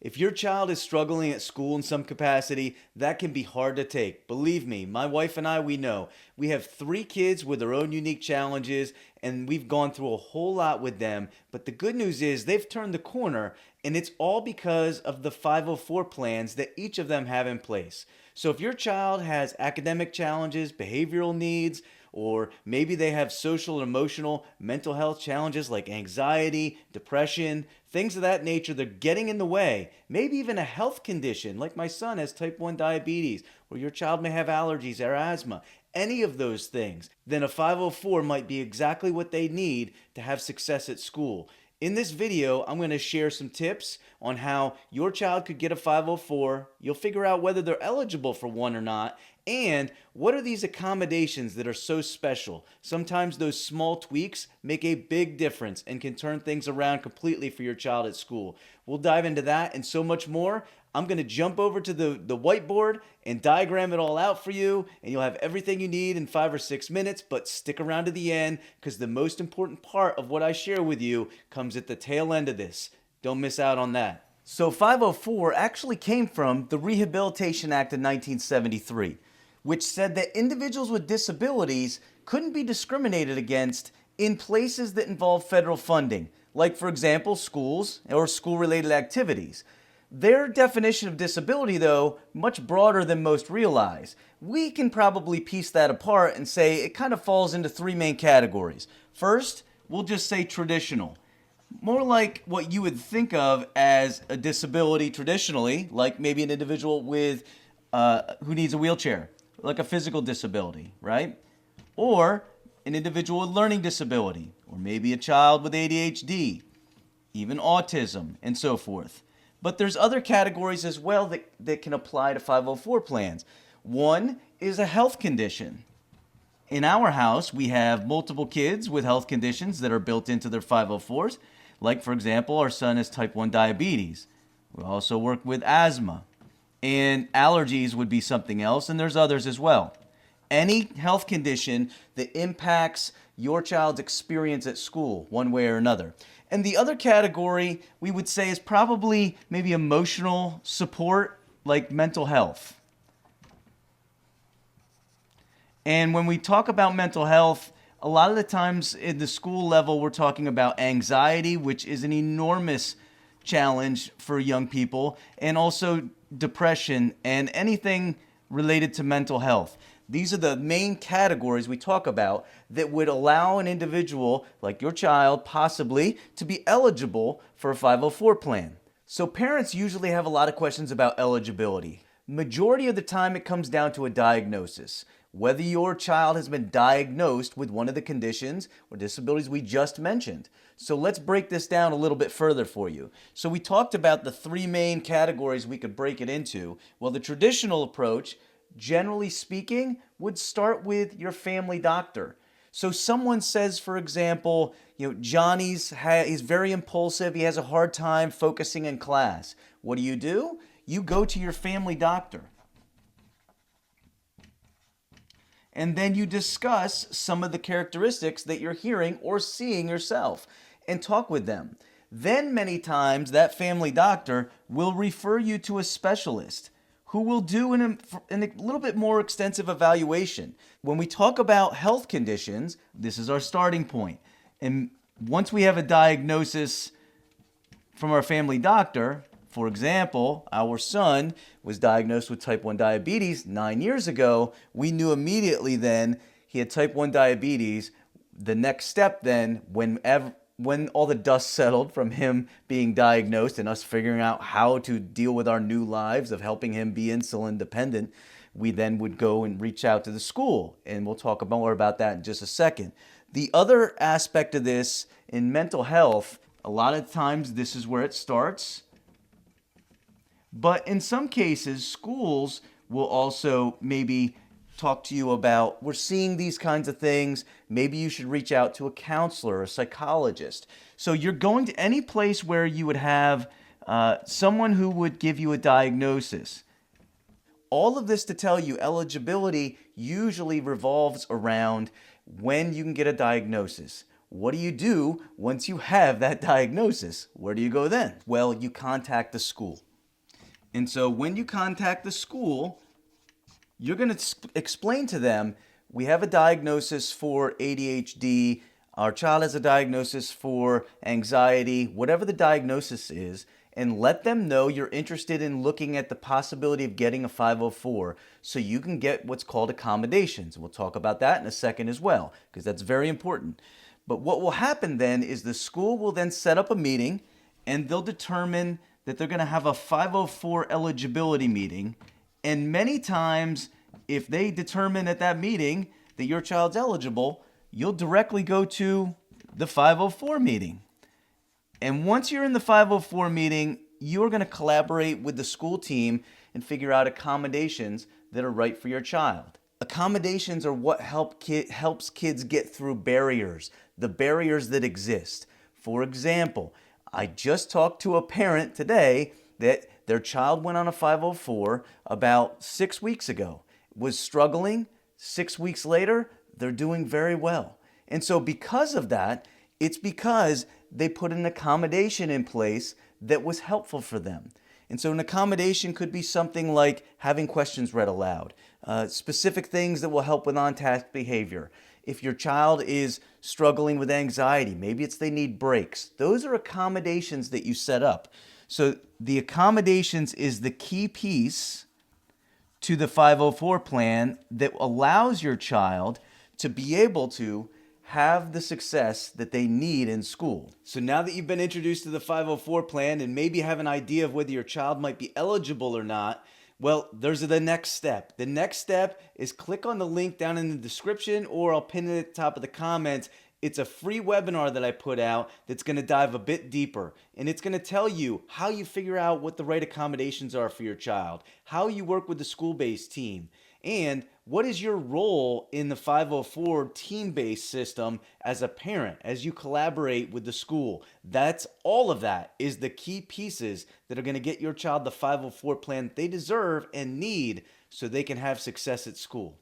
If your child is struggling at school in some capacity, that can be hard to take. Believe me, my wife and I, we know. We have three kids with their own unique challenges, and we've gone through a whole lot with them. But the good news is they've turned the corner, and it's all because of the 504 plans that each of them have in place. So if your child has academic challenges, behavioral needs, or maybe they have social and emotional mental health challenges like anxiety, depression, things of that nature, they're getting in the way. Maybe even a health condition like my son has type 1 diabetes, or your child may have allergies or asthma. Any of those things, then a 504 might be exactly what they need to have success at school. In this video, I'm going to share some tips on how your child could get a 504. You'll figure out whether they're eligible for one or not, and what are these accommodations that are so special? Sometimes those small tweaks make a big difference and can turn things around completely for your child at school. We'll dive into that and so much more. I'm going to jump over to the whiteboard and diagram it all out for you, and you'll have everything you need in 5 or 6 minutes, but stick around to the end because the most important part of what I share with you comes at the tail end of this. Don't miss out on that. So 504 actually came from the Rehabilitation Act of 1973, which said that individuals with disabilities couldn't be discriminated against in places that involve federal funding, like, for example, schools or school-related activities. Their definition of disability, though, much broader than most realize. We can probably piece that apart and say it kind of falls into three main categories. First, we'll just say traditional. More like what you would think of as a disability traditionally, like maybe an individual with who needs a wheelchair, like a physical disability, right? Or an individual with learning disability, or maybe a child with ADHD, even autism, and so forth. But there's other categories as well that can apply to 504 plans. One is a health condition. In our house, we have multiple kids with health conditions that are built into their 504s. Like, for example, our son has type 1 diabetes. We also work with asthma. And allergies would be something else, and there's others as well. Any health condition that impacts your child's experience at school, one way or another. And the other category we would say is probably maybe emotional support, like mental health. And when we talk about mental health, a lot of the times in the school level, we're talking about anxiety, which is an enormous challenge for young people, and also depression and anything related to mental health. These are the main categories we talk about that would allow an individual, like your child, possibly to be eligible for a 504 plan. So parents usually have a lot of questions about eligibility. Majority of the time it comes down to a diagnosis. Whether your child has been diagnosed with one of the conditions or disabilities we just mentioned. So let's break this down a little bit further for you. So we talked about the three main categories we could break it into. Well, the traditional approach, generally speaking, would start with your family doctor. So someone says, for example, Johnny's he's very impulsive. He has a hard time focusing in class. What do? You go to your family doctor. And then you discuss some of the characteristics that you're hearing or seeing yourself and talk with them. Then many times that family doctor will refer you to a specialist who will do a little bit more extensive evaluation. When we talk about health conditions, this is our starting point. And once we have a diagnosis from our family doctor, for example, our son was diagnosed with type 1 diabetes 9 years ago. We knew immediately then he had type 1 diabetes. The next step then, when all the dust settled from him being diagnosed and us figuring out how to deal with our new lives of helping him be insulin dependent, we then would go and reach out to the school. And we'll talk more about that in just a second. The other aspect of this in mental health, a lot of times this is where it starts. But in some cases, schools will also maybe talk to you about, we're seeing these kinds of things. Maybe you should reach out to a counselor or a psychologist. So you're going to any place where you would have someone who would give you a diagnosis. All of this to tell you eligibility usually revolves around when you can get a diagnosis. What do you do once you have that diagnosis? Where do you go then? Well, you contact the school. And so when you contact the school, you're going to explain to them, we have a diagnosis for ADHD, our child has a diagnosis for anxiety, whatever the diagnosis is, and let them know you're interested in looking at the possibility of getting a 504 so you can get what's called accommodations. We'll talk about that in a second as well, because that's very important. But what will happen then is the school will then set up a meeting and they'll determine that they're going to have a 504 eligibility meeting. And many times, if they determine at that meeting that your child's eligible, you'll directly go to the 504 meeting. And once you're in the 504 meeting, you're going to collaborate with the school team and figure out accommodations that are right for your child. Accommodations are what helps kids get through barriers, the barriers that exist. For example, I just talked to a parent today that their child went on a 504 about 6 weeks ago, was struggling. 6 weeks later, they're doing very well. And so because of that, it's because they put an accommodation in place that was helpful for them. And so an accommodation could be something like having questions read aloud, specific things that will help with on-task behavior. If your child is struggling with anxiety, maybe it's they need breaks. Those are accommodations that you set up. So the accommodations is the key piece to the 504 plan that allows your child to be able to have the success that they need in school. So now that you've been introduced to the 504 plan and maybe have an idea of whether your child might be eligible or not, well, there's the next step. The next step is click on the link down in the description, or I'll pin it at the top of the comments. It's a free webinar that I put out that's going to dive a bit deeper, and it's going to tell you how you figure out what the right accommodations are for your child, how you work with the school-based team, and what is your role in the 504 team-based system as a parent, as you collaborate with the school. That's all of that is the key pieces that are going to get your child the 504 plan they deserve and need so they can have success at school.